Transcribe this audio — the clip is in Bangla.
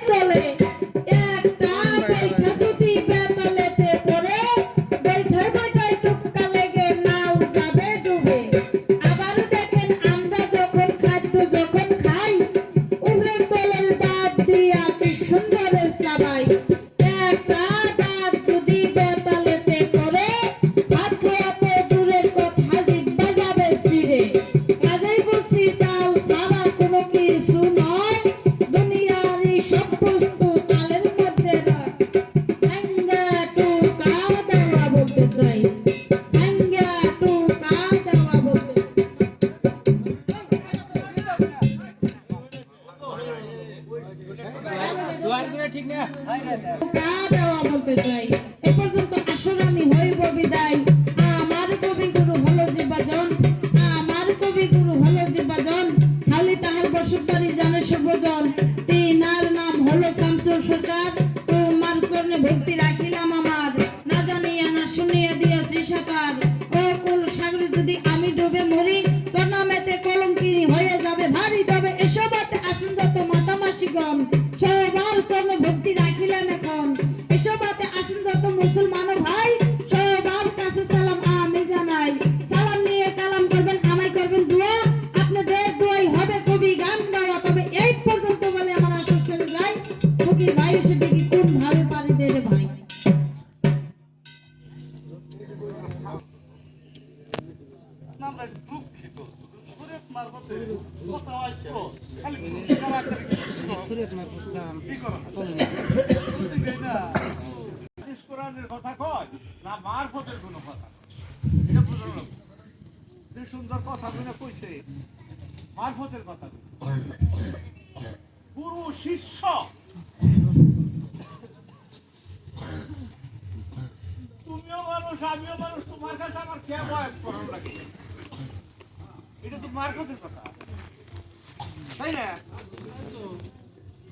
চলে একটা বেলটা যদি বেতালেতে পড়ে বেলটায় বেলটায় টুপকা লেগে নাও যাবে ডুবে আবার দেখেন আমরা যখন খাদ্য যখন খাই উপরের তলের দাঁত দিয়া কি সুন্দর চাবাই একটা দাঁত যদি বেতালেতে পড়ে ভাত খাওয়া তো দূরের কথা জিহ্বা যাবে ছিঁড়ে কাজেই বলছি তাল ছাড়া কোনো কিছু নয় দুনিয়ার এই সব বস্তু তালের মধ্যে রয় ভাঙ্গা টুকা দেওয়া বলতে চাই ভাঙ্গা টুকা দেওয়া বলতে টুকা দেওয়া বলতে চাই এ পর্যন্ত আসর আমি হইব বিদায় আমার কবিগুরু হলো জীবাজন আমার কবিগুরু হলো জীবাজন খালি তাহার বসতবাড়ি জানে সর্বজন তিনার নাম হলো শামসুর সরকার তোমার চরণে ভক্তি রাখিলাম আমার না জানিয়া না শুনিয়া দিয়াছি সাঁতার ও কুল সাগরে যদি আমি ডুবে মরি তোর নামেতে কলঙ্কিনী হয়ে যাবে ভারী তবে এসবাতে আসেন যত মাতামাসিগণ সবার চরণে ভক্তি রাখিলাম এখন এসবাতে আসেন যত মুসলমান ভাই সবার কাছে সালাম আমি জানাই সালাম নিয়ে কালাম করবেন আমায় করবেন দোয়া আপনাদের দোয়াই হবে কবি গান গাওয়া তবে এই পর্যন্ত বলে আমার আসর ছেড়ে যায় ফকির ভাই এসে দেখি কোন ভাবে পারি দে রে ভাই আমরা দুঃখিত সুরেত মারফতে কথা হয় তো খালি সুরেত মারফত কি করো না কোরআনের কথা কয় না মারফতের কোনো কথা এটা বুঝলো না যে সুন্দর কথা গুলো কইছে মারফতের কথা গুরু শিষ্য তুমিও মানুষ আমিও মানুষ তোমার কাছে আমার কে বয়স করার লাগে এটা তো মারফতের কথা তাই না